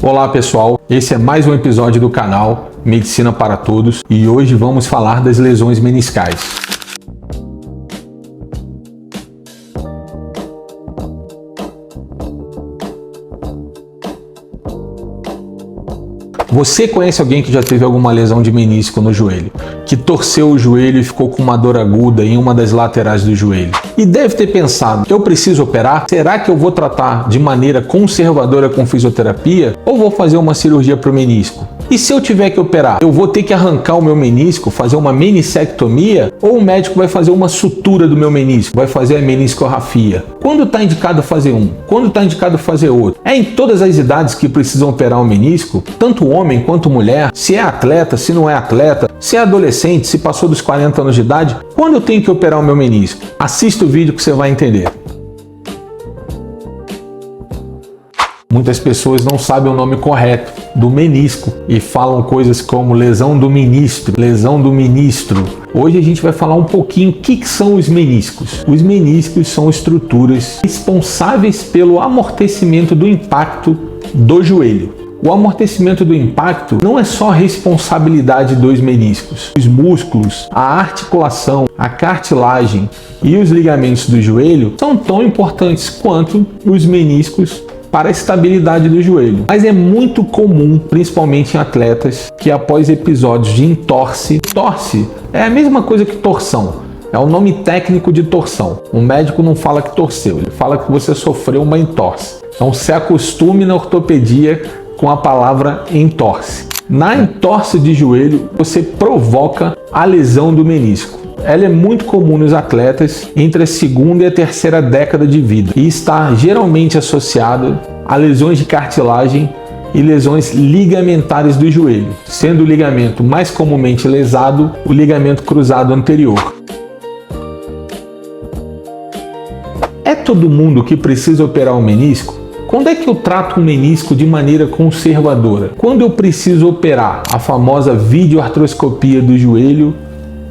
Olá pessoal, esse é mais um episódio do canal Medicina para Todos e hoje vamos falar das lesões meniscais. Você conhece alguém que já teve alguma lesão de menisco no joelho, que torceu o joelho e ficou com uma dor aguda em uma das laterais do joelho? E deve ter pensado, eu preciso operar? Será que eu vou tratar de maneira conservadora com fisioterapia ou vou fazer uma cirurgia para o menisco? E se eu tiver que operar, eu vou ter que arrancar o meu menisco, fazer uma meniscectomia ou o médico vai fazer uma sutura do meu menisco, vai fazer a meniscorrafia? Quando está indicado fazer um? Quando está indicado fazer outro? É em todas as idades que precisam operar o menisco, tanto homem quanto mulher, se é atleta, se não é atleta, se é adolescente, se passou dos 40 anos de idade, quando eu tenho que operar o meu menisco? Assista o vídeo que você vai entender. Muitas pessoas não sabem o nome correto do menisco e falam coisas como lesão do ministro, lesão do ministro. Hoje a gente vai falar um pouquinho o que são os meniscos. Os meniscos são estruturas responsáveis pelo amortecimento do impacto do joelho. O amortecimento do impacto não é só responsabilidade dos meniscos. Os músculos, a articulação, a cartilagem e os ligamentos do joelho são tão importantes quanto os meniscos para a estabilidade do joelho. Mas é muito comum, principalmente em atletas, que após episódios de entorse é a mesma coisa que torção. É o nome técnico de torção. O médico não fala que torceu, ele fala que você sofreu uma entorse. Então se acostume na ortopedia com a palavra entorse. Na entorse de joelho, você provoca a lesão do menisco. Ela é muito comum nos atletas entre a segunda e a terceira década de vida e está geralmente associada a lesões de cartilagem e lesões ligamentares do joelho, sendo o ligamento mais comumente lesado o ligamento cruzado anterior. É todo mundo que precisa operar o menisco? Quando é que eu trato um menisco de maneira conservadora? Quando eu preciso operar a famosa videoartroscopia do joelho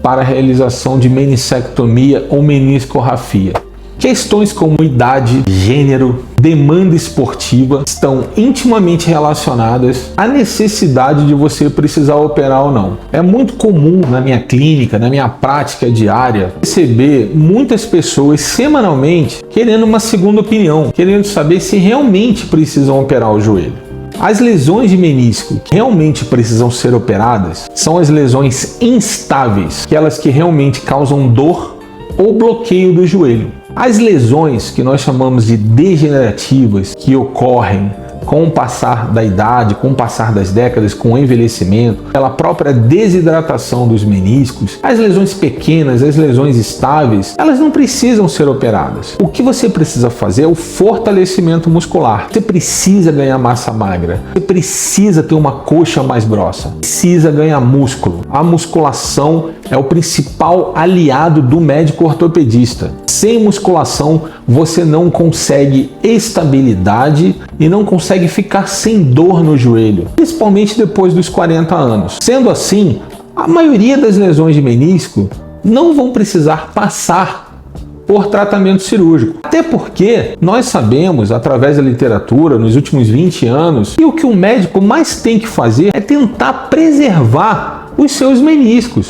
para a realização de meniscectomia ou meniscorrafia. Questões como idade, gênero, demanda esportiva estão intimamente relacionadas à necessidade de você precisar operar ou não. É muito comum na minha clínica, na minha prática diária, receber muitas pessoas semanalmente querendo uma segunda opinião, querendo saber se realmente precisam operar o joelho. As lesões de menisco que realmente precisam ser operadas são as lesões instáveis, aquelas que realmente causam dor ou bloqueio do joelho. As lesões que nós chamamos de degenerativas, que ocorrem com o passar da idade, com o passar das décadas, com o envelhecimento, pela própria desidratação dos meniscos, as lesões pequenas, as lesões estáveis, elas não precisam ser operadas. O que você precisa fazer é o fortalecimento muscular. Você precisa ganhar massa magra, você precisa ter uma coxa mais grossa, precisa ganhar músculo. A musculação é o principal aliado do médico ortopedista. Sem musculação, você não consegue estabilidade e não consegue ficar sem dor no joelho, principalmente depois dos 40 anos. Sendo assim, a maioria das lesões de menisco não vão precisar passar por tratamento cirúrgico. Até porque nós sabemos, através da literatura, nos últimos 20 anos, que o que o médico mais tem que fazer é tentar preservar os seus meniscos.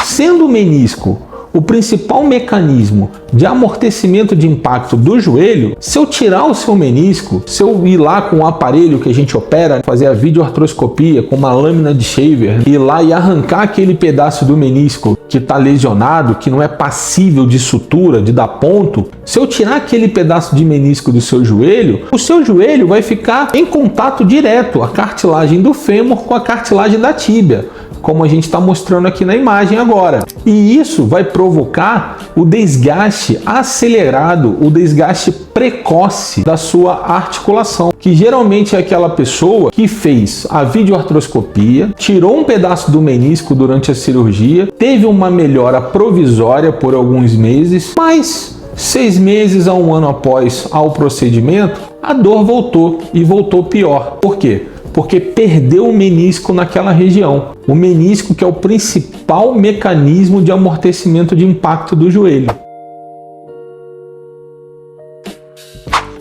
Sendo o menisco o principal mecanismo de amortecimento de impacto do joelho, se eu tirar o seu menisco, se eu ir lá com o aparelho que a gente opera, fazer a videoartroscopia com uma lâmina de shaver, ir lá e arrancar aquele pedaço do menisco que está lesionado, que não é passível de sutura, de dar ponto, se eu tirar aquele pedaço de menisco do seu joelho, o seu joelho vai ficar em contato direto, a cartilagem do fêmur com a cartilagem da tíbia, como a gente está mostrando aqui na imagem agora. E isso vai provocar o desgaste acelerado, o desgaste precoce da sua articulação, que geralmente é aquela pessoa que fez a videoartroscopia, tirou um pedaço do menisco durante a cirurgia, teve uma melhora provisória por alguns meses, mas 6 meses a 1 ano após ao procedimento, a dor voltou e voltou pior. Por quê? Porque perdeu o menisco naquela região. O menisco que é o principal mecanismo de amortecimento de impacto do joelho.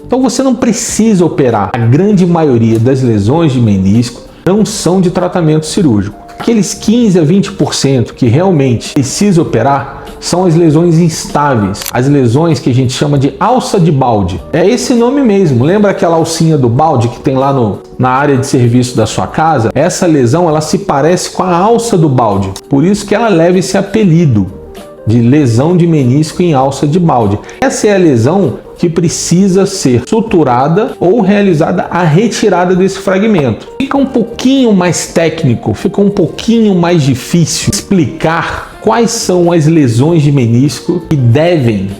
Então você não precisa operar. A grande maioria das lesões de menisco não são de tratamento cirúrgico. Aqueles 15 a 20% que realmente precisa operar são as lesões instáveis, as lesões que a gente chama de alça de balde. É esse nome mesmo, lembra aquela alcinha do balde que tem lá na área de serviço da sua casa? Essa lesão ela se parece com a alça do balde, por isso que ela leva esse apelido de lesão de menisco em alça de balde. Essa é a lesão que precisa ser suturada ou realizada a retirada desse fragmento. Fica um pouquinho mais técnico, fica um pouquinho mais difícil explicar quais são as lesões de menisco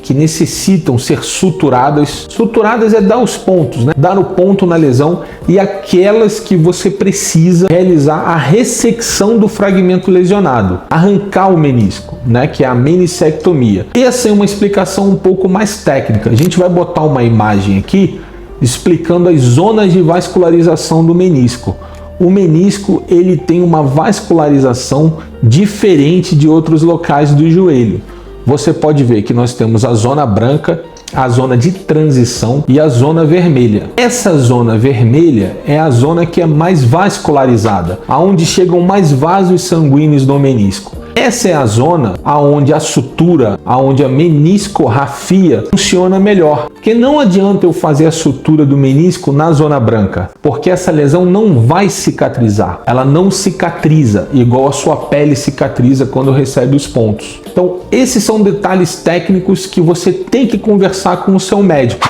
que necessitam ser suturadas. Suturadas é dar os pontos, né? Dar o ponto na lesão, e aquelas que você precisa realizar a ressecção do fragmento lesionado, arrancar o menisco, né? Que é a menissectomia. Essa é uma explicação um pouco mais técnica. A gente vai botar uma imagem aqui explicando as zonas de vascularização do menisco. O menisco ele tem uma vascularização diferente de outros locais do joelho. Você pode ver que nós temos a zona branca, a zona de transição e a zona vermelha. Essa zona vermelha é a zona que é mais vascularizada, aonde chegam mais vasos sanguíneos no menisco. Essa é a zona aonde a sutura, aonde a meniscorrafia funciona melhor. Porque não adianta eu fazer a sutura do menisco na zona branca, porque essa lesão não vai cicatrizar. Ela não cicatriza igual a sua pele cicatriza quando recebe os pontos. Então, esses são detalhes técnicos que você tem que conversar com o seu médico.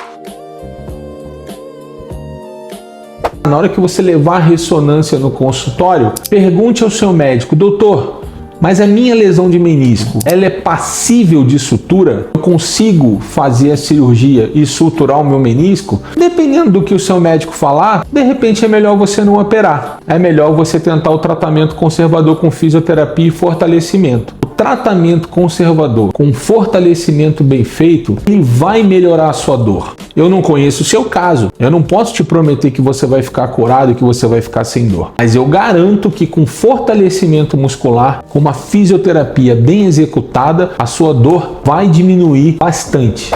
Na hora que você levar a ressonância no consultório, pergunte ao seu médico: doutor, mas a minha lesão de menisco, ela é passível de sutura? Eu consigo fazer a cirurgia e suturar o meu menisco? Dependendo do que o seu médico falar, de repente é melhor você não operar. É melhor você tentar o tratamento conservador com fisioterapia e fortalecimento. O tratamento conservador com fortalecimento bem feito, ele vai melhorar a sua dor. Eu não conheço o seu caso, eu não posso te prometer que você vai ficar curado e que você vai ficar sem dor. Mas eu garanto que com fortalecimento muscular, com uma fisioterapia bem executada, a sua dor vai diminuir bastante.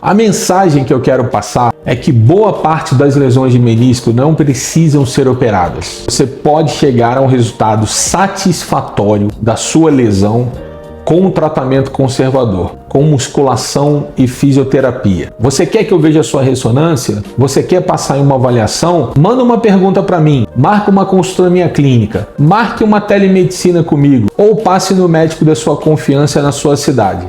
A mensagem que eu quero passar é que boa parte das lesões de menisco não precisam ser operadas. Você pode chegar a um resultado satisfatório da sua lesão com um tratamento conservador, com musculação e fisioterapia. Você quer que eu veja a sua ressonância? Você quer passar em uma avaliação? Manda uma pergunta para mim, marca uma consulta na minha clínica, marque uma telemedicina comigo ou passe no médico da sua confiança na sua cidade.